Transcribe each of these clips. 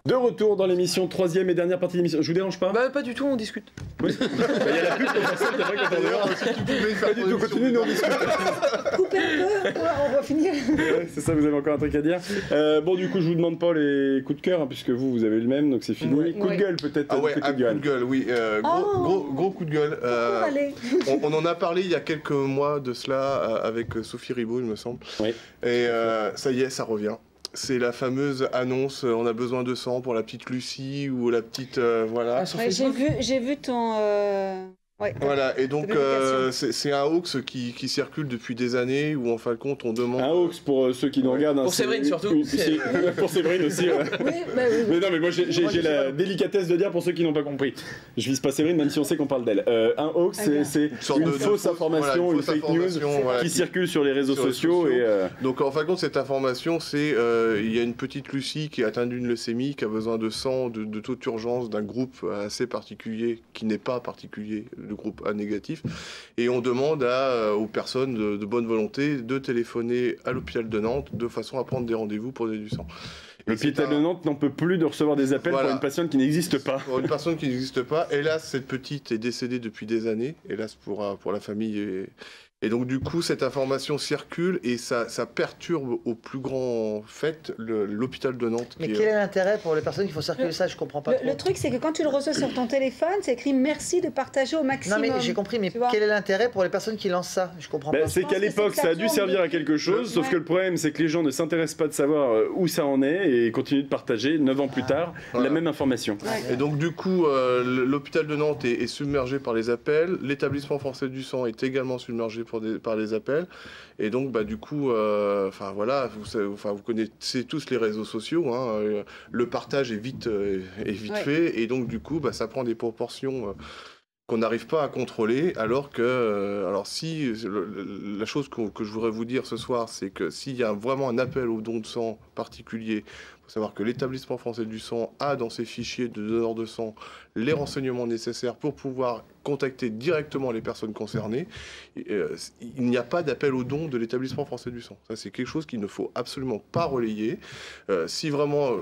De retour dans l'émission, troisième et dernière partie de l'émission. Je vous dérange pas? Bah pas du tout, on discute. Oui. Il y a la pub pour faire ça, c'est vrai quand on est dehors. Pas du tout, continuez, nous on discute. Coupez un peu, on va finir. Ouais, c'est ça, vous avez encore un truc à dire. Bon, du coup, je vous demande pas les coups de cœur, hein, puisque vous avez le même, donc c'est fini. Ouais. Coup de gueule peut-être. Ah ouais, un coup Johan. de gueule, oui. Gros coup de gueule. Allez. On en a parlé il y a quelques mois de cela avec Sophie Ribaud, il me semble. Oui. Et ça y est, ça revient. C'est la fameuse annonce, on a besoin de sang pour la petite Lucie ou la petite... voilà. sur Ouais, Facebook. j'ai vu ton... Ouais. Voilà, et donc publication. c'est un hoax qui circule depuis des années où en fin de compte on demande... Un hoax pour ceux qui nous regardent. Hein, Pour Séverine surtout. Pour Séverine aussi. Ouais. Oui, bah oui. Mais non, mais moi j'ai la délicatesse de dire pour ceux qui n'ont pas compris. Je vise pas Séverine, même si on sait qu'on parle d'elle. Un hoax, c'est une fausse information, voilà, une fake news voilà, qui circule sur les réseaux sociaux. Donc en fin de compte, cette information, c'est il y a une petite Lucie qui est atteinte d'une leucémie, qui a besoin de sang, de toute urgence, d'un groupe assez particulier, qui n'est pas particulier, le groupe A négatif. Et on demande aux personnes de bonne volonté de téléphoner à l'hôpital de Nantes de façon à prendre des rendez-vous pour donner du sang. L'hôpital de Nantes n'en peut plus de recevoir des appels pour une patiente qui n'existe pas. Pour une personne qui n'existe pas. Hélas, cette petite est décédée depuis des années. Hélas pour la famille. Et donc du coup, cette information circule et ça perturbe au plus grand fait l'hôpital de Nantes. Mais quel est l'intérêt pour les personnes qui font circuler ça? Je comprends pas. Le truc, c'est que quand tu le reçois sur ton téléphone, c'est écrit merci de partager au maximum. Non mais j'ai compris, mais quel est l'intérêt pour les personnes qui lancent ça? Je comprends pas. C'est qu'à l'époque, ça a dû servir à quelque chose, sauf que le problème, c'est que les gens ne s'intéressent pas de savoir où ça en est et continuent de partager, 9 ans plus tard, la même information. Et donc du coup, l'hôpital de Nantes est submergé par les appels, l'établissement français du sang est également submergé par les appels, et donc du coup, voilà, vous connaissez tous les réseaux sociaux, hein, le partage est vite fait, et donc du coup, ça prend des proportions qu'on n'arrive pas à contrôler, alors si la chose que je voudrais vous dire ce soir, c'est que s'il y a vraiment un appel au don de sang particulier, il faut savoir que l'établissement français du sang a dans ses fichiers de donneurs de sang les renseignements nécessaires pour pouvoir contacter directement les personnes concernées. Il n'y a pas d'appel au don de l'établissement français du sang. Ça, c'est quelque chose qu'il ne faut absolument pas relayer. Si vraiment,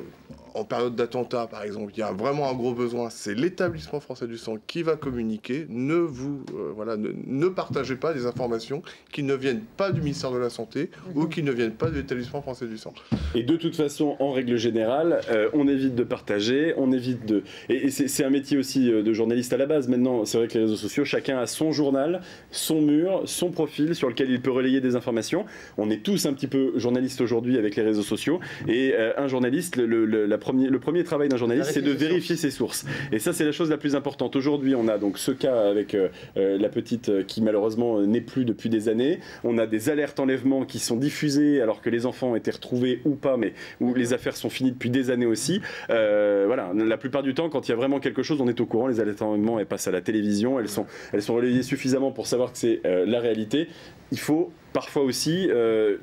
en période d'attentat, par exemple, il y a vraiment un gros besoin, c'est l'établissement français du sang qui va communiquer. Ne partagez pas des informations qui ne viennent pas du ministère de la Santé ou qui ne viennent pas de l'établissement français du sang. Et de toute façon, en règle générale, on évite de partager, on évite de... Et c'est un métier aussi de journaliste à la base. Maintenant, c'est vrai que les réseaux sociaux, chacun a son journal, son mur, son profil sur lequel il peut relayer des informations. On est tous un petit peu journalistes aujourd'hui avec les réseaux sociaux. Et un journaliste, le premier travail d'un journaliste, c'est de vérifier ses sources. Et ça, c'est la chose la plus importante. Aujourd'hui, on a donc ce cas avec la petite qui malheureusement n'est plus depuis des années. On a des alertes enlèvement qui sont diffusées alors que les enfants ont été retrouvés ou pas, mais où les affaires sont finies depuis des années aussi. Voilà, la plupart du temps, quand il y a vraiment quelque chose, on est au courant. Les alertes enlèvement, elles passent à la télévision, elles sont relayées suffisamment pour savoir que c'est la réalité. Il faut parfois aussi,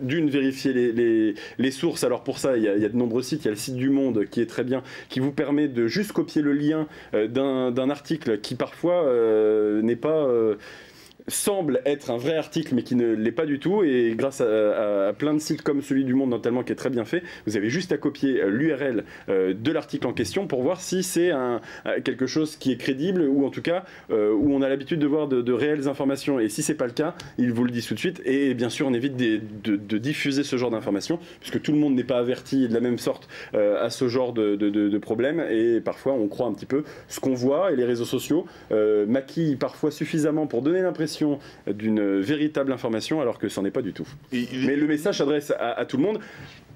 d'une, vérifier les sources. Alors pour ça, il y a de nombreux sites. Il y a le site du Monde qui est très bien, qui vous permet de juste copier le lien d'un article qui parfois n'est pas... semble être un vrai article mais qui ne l'est pas du tout, et grâce à plein de sites comme celui du Monde notamment qui est très bien fait, vous avez juste à copier l'URL de l'article en question pour voir si c'est quelque chose qui est crédible, ou en tout cas où on a l'habitude de voir de réelles informations, et si c'est pas le cas, il vous le dit tout de suite. Et bien sûr on évite de diffuser ce genre d'informations puisque tout le monde n'est pas averti de la même sorte à ce genre de problème, et parfois on croit un petit peu ce qu'on voit, et les réseaux sociaux maquillent parfois suffisamment pour donner l'impression d'une véritable information alors que ce n'en est pas du tout. Mais le message s'adresse à tout le monde,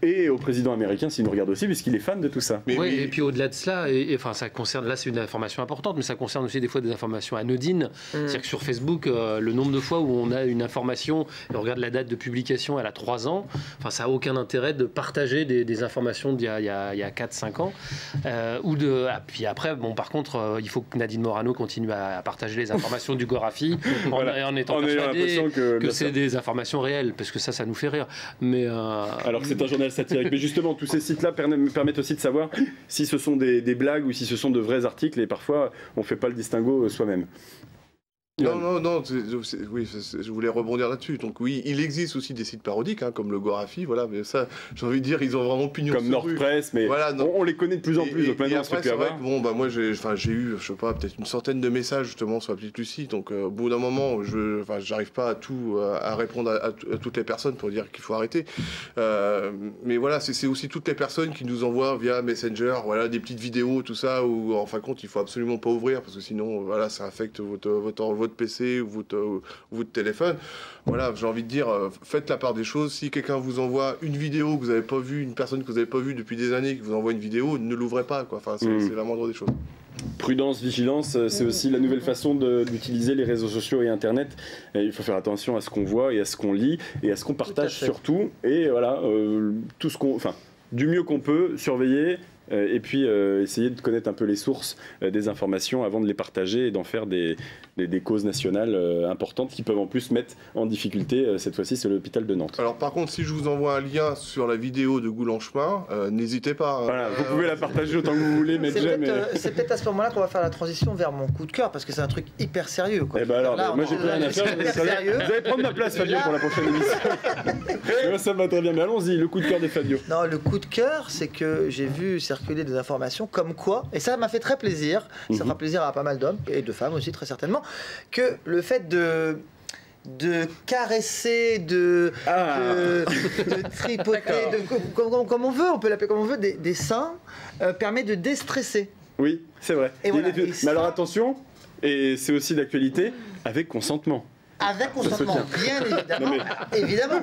et au président américain s'il nous regarde aussi, puisqu'il est fan de tout ça. Oui, et puis au-delà de cela, enfin ça concerne, là c'est une information importante, mais ça concerne aussi des fois des informations anodines. C'est-à-dire que sur Facebook, le nombre de fois où on a une information, et on regarde la date de publication, elle a 3 ans, enfin ça n'a aucun intérêt de partager des informations d'il y a 4-5 ans. Puis après, bon, par contre, il faut que Nadine Morano continue à partager les informations du Gorafi en étant persuadé que c'est des informations réelles, parce que ça nous fait rire. Mais alors que c'est un journal satirique. Mais justement, tous ces sites-là permettent aussi de savoir si ce sont des blagues ou si ce sont de vrais articles, et parfois on ne fait pas le distinguo soi-même. Non, oui, je voulais rebondir là-dessus. Donc oui, il existe aussi des sites parodiques, hein, comme le Gorafi, voilà, mais ça, j'ai envie de dire, ils ont vraiment pignon Comme sur rue. Nordpress, mais Voilà, on les connaît de plus en plus, donc maintenant on se fait plus avoir. Bon, bah moi, j'ai eu, je sais pas, peut-être une centaine de messages justement sur la petite Lucie, donc au bout d'un moment, j'arrive pas à répondre à toutes les personnes pour dire qu'il faut arrêter. Mais voilà, c'est aussi toutes les personnes qui nous envoient via Messenger, voilà, des petites vidéos, tout ça, où en fin de compte, il faut absolument pas ouvrir, parce que sinon, voilà, ça affecte votre PC ou votre téléphone. Voilà, j'ai envie de dire, faites la part des choses. Si quelqu'un vous envoie une vidéo que vous n'avez pas vue, une personne que vous n'avez pas vue depuis des années, qui vous envoie une vidéo, ne l'ouvrez pas, quoi. Enfin, c'est la moindre des choses. Prudence, vigilance, c'est aussi la nouvelle façon d'utiliser les réseaux sociaux et Internet. Et il faut faire attention à ce qu'on voit et à ce qu'on lit et à ce qu'on partage surtout. Et voilà, tout ce du mieux qu'on peut, surveiller. Et puis essayer de connaître un peu les sources des informations avant de les partager et d'en faire des causes nationales importantes qui peuvent en plus mettre en difficulté, cette fois-ci c'est l'hôpital de Nantes. Alors par contre, si je vous envoie un lien sur la vidéo de Goulanchemin, n'hésitez pas. Hein. Voilà, vous pouvez la partager autant que vous voulez, mais c'est peut-être à ce moment-là qu'on va faire la transition vers mon coup de cœur, parce que c'est un truc hyper sérieux. Quoi. Et ben alors, là, moi j'ai plus rien à faire, vous allez prendre ma place Fabio pour la prochaine émission. Ça va très bien, mais allons-y, le coup de cœur des Fabio. Non, le coup de cœur, c'est que j'ai vu circuler des informations comme quoi, et ça m'a fait très plaisir, ça fera plaisir à pas mal d'hommes, et de femmes aussi très certainement, que le fait de caresser, de tripoter, comme on veut, on peut l'appeler comme on veut, des seins, permet de déstresser. Oui, c'est vrai. Et voilà, mais alors attention, et c'est aussi d'actualité, avec consentement. Avec consentement, bien évidemment. Évidemment.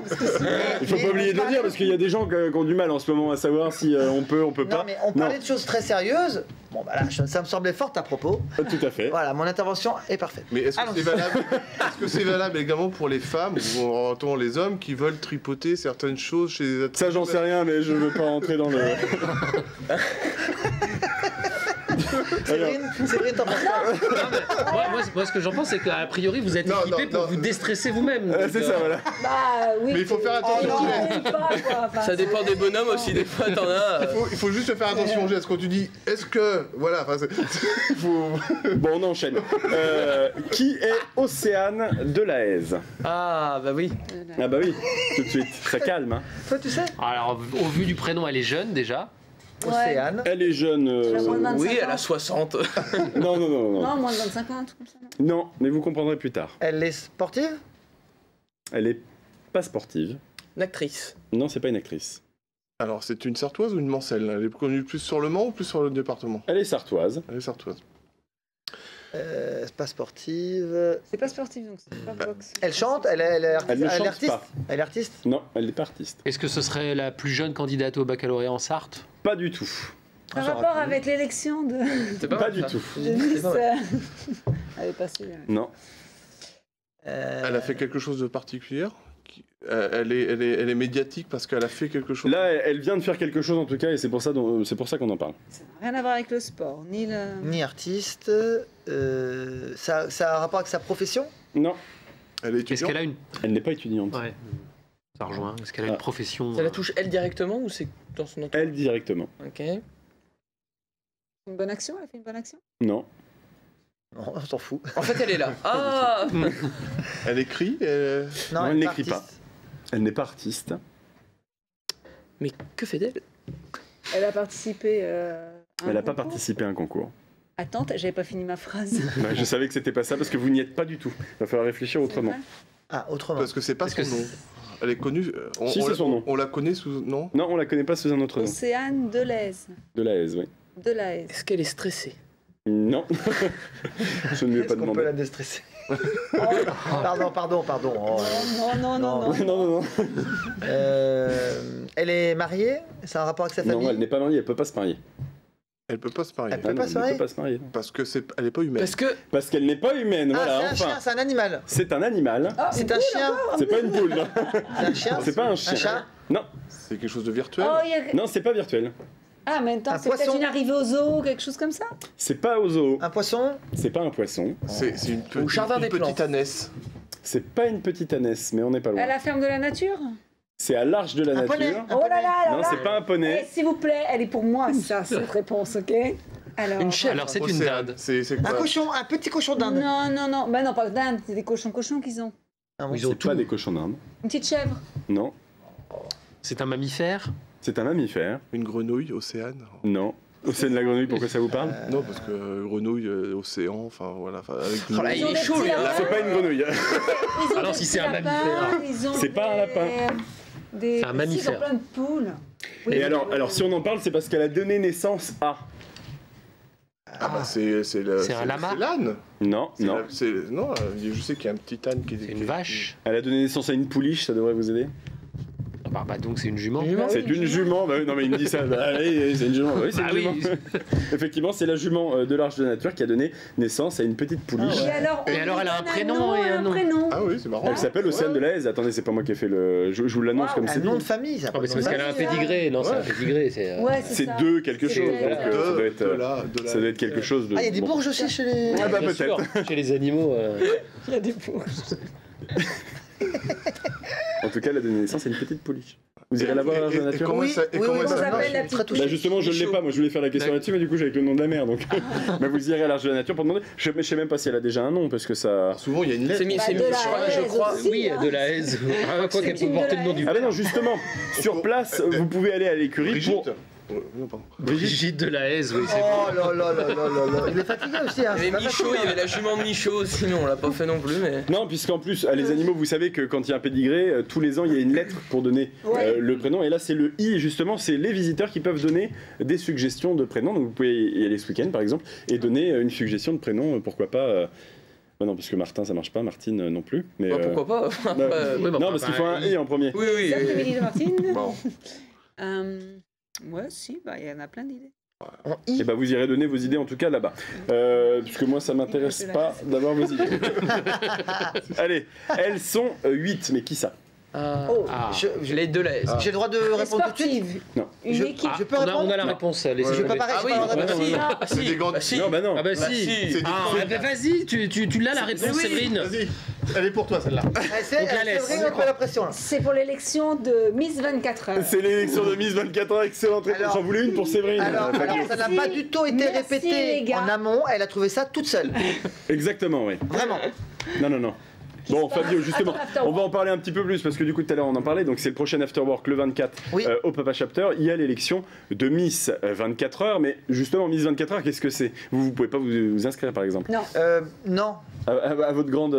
Il faut pas oublier de le dire, parce qu'il y a des gens qui ont du mal en ce moment à savoir si on peut pas. Non, mais on parlait de choses très sérieuses. Bon, bah là, ça me semblait fort à propos. Tout à fait. Voilà, mon intervention est parfaite. Mais est-ce que c'est valable également pour les femmes ou les hommes qui veulent tripoter certaines choses chez les athlètes? Ça, j'en sais rien, mais je veux pas rentrer dans le... Séverine, t'en penses quoi? Moi, ce que j'en pense, c'est qu'a priori, vous êtes équipé pour vous déstresser vous-même. C'est ça, voilà. Bah oui. Mais il faut faire attention. Ça dépend des bonhommes aussi, des fois, t'en as. Il faut juste faire attention aux gestes. Quand tu dis, est-ce que... Voilà, Bon, on enchaîne. Qui est Océane Delahaye? Ah, bah oui. Ah bah oui, tout de suite. Ça calme, hein. Toi, tu sais? Alors, au vu du prénom, elle est jeune déjà. Océane. Elle est jeune. Oui, elle a 60. Non. Non, moins de 25 ans, un truc comme ça. Non, mais vous comprendrez plus tard. Elle est sportive? Elle est pas sportive. Une actrice. Non, c'est pas une actrice. Alors, c'est une Sartoise ou une Mancelle? Elle est connue plus sur le Mans ou plus sur le département? Elle est sartoise. Elle est Sartoise. C'est pas sportive. C'est pas sportif, donc c'est pas boxe. Elle chante? Elle est Elle ne chante artiste? pas. Elle est artiste? Non, elle n'est pas artiste. Est-ce que ce serait la plus jeune candidate au baccalauréat en Sarthe? Pas du tout. Un rapport avec l'élection de C'est Pas mal, du ça. tout. Nice. Elle est passée. Non. Elle a fait quelque chose de particulier? Elle est médiatique parce qu'elle a fait quelque chose? Là, elle vient de faire quelque chose en tout cas, et c'est pour ça qu'on en parle. Ça n'a rien à voir avec le sport, ni le... Ni artiste. Ça a un rapport avec sa profession? Non, Elle est Est-ce étudiante? qu'elle a une... elle n'est pas étudiante. Ouais. Ça rejoint. Est-ce qu'elle a une profession Ça la touche elle directement ou c'est dans son entourage? Elle directement. Ok. Une bonne action? Elle a fait une bonne action? Non. Non, on s'en fout. En fait, elle est là. Ah. Elle écrit? Non, elle est n'écrit pas. artiste. Elle n'est pas artiste. Mais que fait-elle? Elle a participé Elle n'a pas participé à un concours. Attends, j'avais pas fini ma phrase. Bah, je savais que c'était pas ça parce que vous n'y êtes pas du tout. Il va falloir réfléchir autrement. Ah, autrement. Parce que c'est pas Est-ce son que nom. Elle est connue. Si, c'est son nom. On la connaît sous nom? Non, on la connaît pas sous un autre nom. Océane Delahaye. Delahaye, oui. Delahaye. Est-ce qu'elle est stressée? Non. Je ne lui ai Est-ce pas qu'on peut demandé. la déstresser? Pardon. Oh, Non. Non. elle est mariée? C'est un rapport avec sa famille? Non, elle n'est pas mariée, elle peut pas se marier. Elle peut pas se marier. Elle peut Ah non, pas se marier? peut pas se marier. Parce que elle est pas humaine. Parce que Parce qu'elle n'est pas humaine, voilà, c'est un chien, enfin. c'est un animal. C'est un animal. C'est un chien. C'est pas une poule. non. C'est un chien. C'est pas un chien. Un chat. Non, C'est quelque chose de virtuel? Oh, il y a... non, c'est pas virtuel. Ah, mais attends, Un c'est peut-être poisson. une arrivée au zoo, quelque chose comme ça? C'est pas au zoo. Un poisson. C'est pas un poisson. C'est une, Au jardin des petite plantes. ânesse. C'est pas une petite ânesse, mais on n'est pas À loin. la ferme de la nature? C'est à l'arche de la Un nature. poney. Oh là là Non, c'est pas un Eh, poney. s'il vous plaît, elle est pour moi, ça, cette réponse, ok? Alors, Alors c'est une dinde. C'est Un quoi? cochon, un petit cochon d'Inde. non. Bah non, pas d'Inde, c'est des cochons qu'ils ont. Ah bon. Ils ont C'est tout. pas des cochons d'Inde. Une petite chèvre. Non. C'est un mammifère. C'est un mammifère. Une grenouille, océane? Non. Océane de la grenouille, pourquoi ça vous parle? Non, parce que grenouille, océan, enfin voilà. Avec Oh là, Ils il ont est des chaud, petits lui. Hein. lapins. C'est pas une grenouille. Ils ont Alors, des si c'est petits un lapins, mammifère. ils ont C'est pas un lapin. Des... C'est un mammifère. Si, ils ont plein de poules. Oui, Et alors, si on en parle, c'est parce qu'elle a donné naissance à. Ah bah c'est C'est un lama. C'est l'âne. Non, non. Non, je sais qu'il y a un petit âne qui est. C'est une vache. Elle a donné naissance à une pouliche, ça devrait vous aider. Bah donc c'est une jument. C'est une jument. Bah oui, non, mais il me dit ça. Bah oui, c'est une jument. Bah oui, c'est Bah une oui. jument. Effectivement, c'est la jument de l'Arche de la Nature qui a donné naissance à une petite pouliche. Et alors, Et alors, elle a un prénom et un nom. prénom. Ah oui, c'est marrant. Elle s'appelle Océane de la Haise. Attendez, c'est pas moi qui ai fait le. Je vous l'annonce comme Un c'est dit. nom de famille, ça. Oh, mais c'est parce Nom de qu'elle a un famille. pédigré. Non, c'est un pédigré. Ouais, C'est ça. deux quelque chose. C'est Donc, deux. ça doit être, de la- ça doit être quelque chose de. Ah, il y a des bon. bourges aussi chez les. Ah bah Bien sûr, peut-être. chez les animaux. Il y a des poules. En tout cas, elle a donné naissance à une petite pouliche. Vous irez la voir à l'Arche de la Et Nature? comment Oui, ça oui, comment oui, ça on non, s'appelle je la suis très petite touché. Bah justement, je ne l'ai pas. Moi, je voulais faire la question là-dessus, mais du coup, j'ai avec le nom de la mère. Donc, bah, vous irez à l'Arche de la Nature pour demander. Je sais même pas si elle a déjà un nom, parce que ça. Souvent, il y a une lettre. C'est de la je Haise crois. aussi. Oui, de la Haise. Ah, quoi qu'elle peut une de porter la le nom du. Ah bah non, justement, sur place, vous pouvez aller à l'écurie pour. Brigitte. Non, pardon. Brigitte de la Haise, oui, c'est Oh là là là là là là. Il est fatigué aussi. Hein, Il y c'est avait pas Michaud, facile, il y avait la jument de Michaud aussi, mais on l'a pas fait non plus. Mais... Non, puisqu'en plus, les animaux, vous savez que quand il y a un pédigré, tous les ans, il y a une lettre pour donner Ouais. le prénom. Et là, c'est le I, justement, c'est les visiteurs qui peuvent donner des suggestions de prénoms. Donc, vous pouvez y aller ce week-end, par exemple, et donner une suggestion de prénom. Pourquoi pas bah non, parce que Martin, ça marche pas. Martine, non plus. Mais, Bah, pourquoi pas bah, Après, oui, bah, non, parce qu'il faut un I en premier. Oui, oui. Après-midi de Martine. Bon. Ouais, si, bah, il y en a plein d'idées. En I. Et bah, vous irez donner vos idées, en tout cas, là-bas. Puisque moi, ça m'intéresse pas d'avoir vos idées. Allez, elles sont 8. Mais qui ça? Oh, Ah. Les deux la S. J'ai le droit de répondre tout de suite. sportive. Non. Une Je- équipe. je peux on répondre a la Non. réponse. Je vais pas parler, Ah j'ai oui, pas le droit de bah répondre. si. C'est des grandes. Bah si. Non, bah non. Ah bah Bah si. si. C'est des Ah, trucs. bah vas-y, tu l'as la réponse, oui. Séverine. Vas-y, elle est pour toi celle-là. Ah, c'est Donc la laisse. vrai, on met la pression là. C'est pour l'élection de Miss 24 heures. C'est l'élection de Miss 24 heures, excellente réponse. Alors- J'en voulais une pour Séverine. Alors, ça n'a pas du tout été Merci, répété les gars. en amont, elle a trouvé ça toute seule. Exactement, oui. Vraiment. Non. Bon, Fabio, justement, Attends, on va en parler un petit peu plus parce que du coup, tout à l'heure, on en parlait. Donc, c'est le prochain Afterwork le 24 Oui. au Papa Chapter. Il y a l'élection de Miss 24 heures. Mais justement, Miss 24 heures, qu'est-ce que c'est? Vous pouvez pas vous inscrire, par exemple, Non. Non. à votre grande.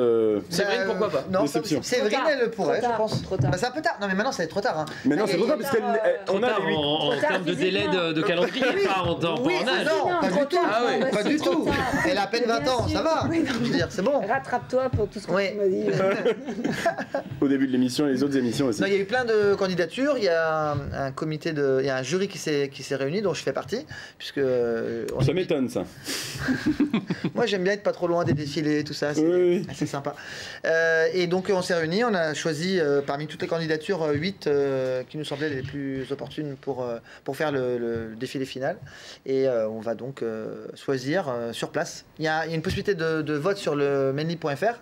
Séverine, pourquoi pas Non, Déception. Séverine, Trop tard. elle le pourrait, Trop je tard, pense. trop tard. Bah, c'est un peu tard. Non, mais maintenant, c'est trop tard. Hein. Mais non, Ah, c'est il y trop a- tard parce qu'elle. Trop On a tard les 8. en Trop tard termes de délai physiquement. de calendrier, pas en temps Oui, en âge. non, pas trop du tout. tard. Ah oui, Bah, Pas c'est du trop tout. tard. Elle a à peine Mais 20 bien ans, sûr. ça va. Oui, Je veux dire, c'est bon. Rattrape-toi pour tout ce que Oui. tu m'as dit. Au début de l'émission et les autres émissions aussi. Non, il y a eu plein de candidatures. Il y a un comité il y a un jury qui s'est réuni, dont je fais partie, puisque Ça m'étonne, ça. moi j'aime bien être pas trop loin des défilés, tout ça. C'est Oui. assez sympa. Et donc on s'est réunis, on a choisi parmi toutes les candidatures 8 qui nous semblaient les plus opportunes pour faire le défilé final. Et on va donc choisir sur place. Il y a une possibilité de vote sur le mainly.fr.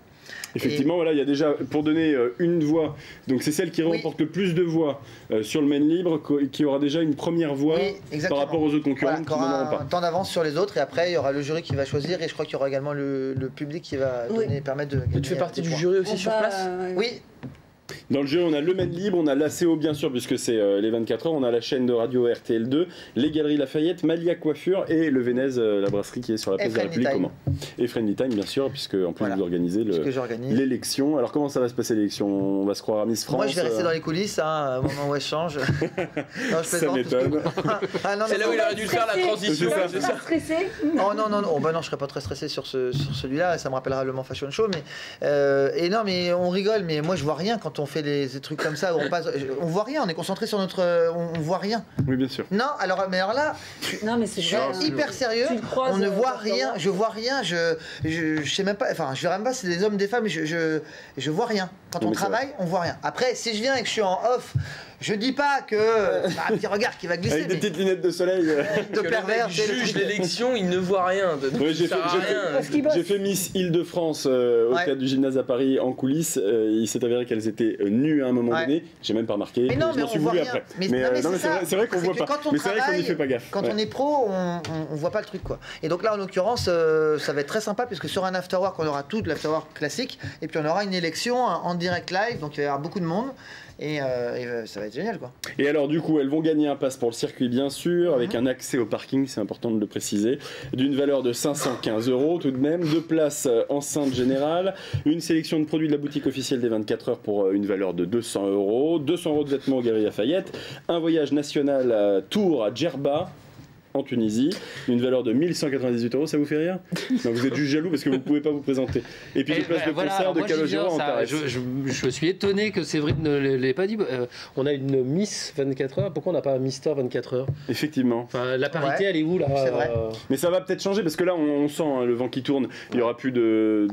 Effectivement, voilà, il y a déjà, pour donner une voix, donc c'est celle qui Oui. remporte le plus de voix sur le main libre, qui aura déjà une première voix Oui, exactement. par rapport aux autres concurrents Voilà, qui n'en auront aura un pas. temps d'avance sur les autres et après il y aura le jury qui va choisir et je crois qu'il y aura également le public qui va Oui. permettre de gagner. Tu fais partie des du points. jury aussi On sur va, place Oui, Dans le jeu, on a le main libre, on a l'ACO bien sûr, puisque c'est les 24 heures, on a la chaîne de radio RTL2, les Galeries Lafayette, Malia Coiffure et le Vénez, la brasserie qui est sur la place de la Friendly République. Time. Comment Et Friendly Time, bien sûr, puisque en plus Voilà. vous organisez ce que j'organise. l'élection. Alors comment ça va se passer l'élection? On va se croire à Miss France Moi, je vais rester dans les coulisses, hein, au moment où elle change. Non, je Ça plaisante, m'étonne. parce que- Ah, non, C'est mais là où il aurait dû faire la transition. C'est ça. c'est ça. Pas stressé. Oh non, non, non. Oh, bah non, je serais pas très stressé sur celui-là. Ça me rappellera le Mans Fashion Show. Mais, et non, mais on rigole. Mais moi, je vois rien quand on fait des trucs comme ça. Où on voit rien. On est concentré sur notre. On voit rien. Oui, bien sûr. Non, alors là, Non, mais c'est je suis vrai. hyper sérieux. Tu le croises, On ne voit dans rien. le- Je vois rien. Je sais même pas. Enfin, je verrai même pas si c'est des hommes, des femmes. Je vois rien. Quand Non, on mais c'est travaille, on voit rien. Après, si je viens et que je suis en off, Je dis pas que un petit regard qui va glisser. Avec des petites lunettes de soleil. de pervers. Il juge l'élection, il ne voit rien. Donc Ouais, ça sert à rien. j'ai fait Miss Île-de-France au cadre du gymnase à Paris en coulisses. Il s'est avéré qu'elles étaient nues à un moment donné. J'ai même pas remarqué. Mais non, je mais m'en suis on voit voulu rien. après. C'est vrai qu'on voit pas. Mais c'est vrai qu'on n'y fait pas gaffe. Quand on est pro, on voit pas le truc quoi. Et donc là, en l'occurrence, ça va être très sympa puisque sur un afterwork, on aura tout de l'afterwork classique et puis on aura une élection en direct live, donc il va y avoir beaucoup de monde. Et ça va être génial quoi. Et alors du coup elles vont gagner un pass pour le circuit bien sûr, avec un accès au parking, c'est important de le préciser, d'une valeur de 515 € tout de même, 2 places enceinte générale, une sélection de produits de la boutique officielle des 24 heures pour une valeur de 200 €, 200 € de vêtements aux Galeries Lafayette, un voyage national à Tours à Djerba en Tunisie, une valeur de 1198 €, ça vous fait rire? Non, vous êtes juste jaloux parce que vous ne pouvez pas vous présenter. Et puis des places de concert de Calogero en Paris. Je suis étonné que Séverine ne l'ait pas dit. On a une Miss 24 heures, pourquoi on n'a pas un Mister 24 heures? Effectivement. Enfin, la parité, elle est où là? C'est vrai. Mais ça va peut-être changer parce que là on sent le vent qui tourne, il n'y aura plus d'hôtesse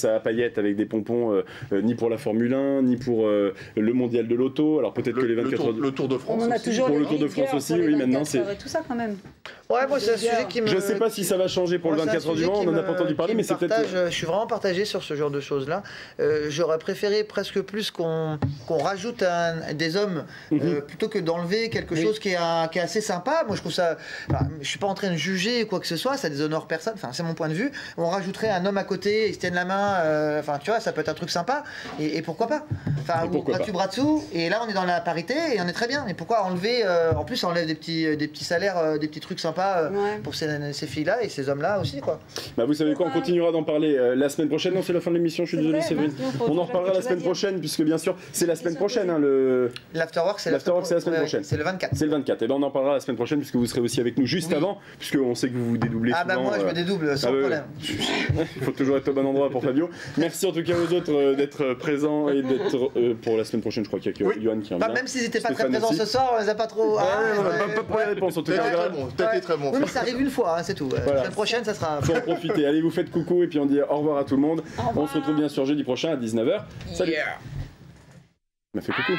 à paillettes avec des pompons, ni pour la Formule 1, ni pour le mondial de l'auto. Alors peut-être que les 24 heures... Le Tour de France. On a aussi. toujours Pour les le Tour de France leaders aussi, pour les oui, maintenant 24 c'est... heures et tout ça quand même. Ouais, moi c'est un sujet qui me. Je sais pas si ça va changer pour le 24 heures du Mans, on n'en a pas entendu parler, mais c'est peut-être... Je suis vraiment partagé sur ce genre de choses-là. J'aurais préféré presque plus qu'on rajoute des hommes plutôt que d'enlever quelque chose qui est assez sympa. Moi je trouve ça. Enfin, je suis pas en train de juger quoi que ce soit, ça déshonore personne. Enfin, c'est mon point de vue. On rajouterait un homme à côté, ils se tiennent la main. Enfin, tu vois, ça peut être un truc sympa. Et pourquoi pas? Enfin, bras dessous. Et là, on est dans la parité et on est très bien. Et pourquoi enlever en plus, on enlève des petits salaires, des petits trucs sympas pour ces filles-là et ces hommes-là aussi, quoi. Bah vous savez quoi, on continuera d'en parler la semaine prochaine. Non, c'est la fin de l'émission, je suis désolé, Séverine. On en reparlera la semaine prochaine, puisque bien sûr, c'est la semaine prochaine. L'afterwork, c'est la semaine prochaine. C'est le 24. C'est le 24. Et ben on en parlera la semaine prochaine, puisque vous serez aussi avec nous juste avant, puisqu'on sait que vous vous dédoublez souvent. Ah bah moi, je me dédouble sans problème. Il faut toujours être au bon endroit pour Fabio. Merci en tout cas aux autres d'être présents et d'être pour la semaine prochaine. Je crois qu'il y a que Johan qui revient. Même s'ils n'étaient pas très présents ce soir, on les a pas trop. Pas les réponses en tout cas. T'as très bon. Oui, mais ça arrive une fois, c'est tout. La semaine prochaine, ça sera. Faut en profiter. Allez, vous faites coucou et puis on dit au revoir à tout le monde. On se retrouve bien sûr jeudi prochain à 19h. Salut. On m'a fait coucou.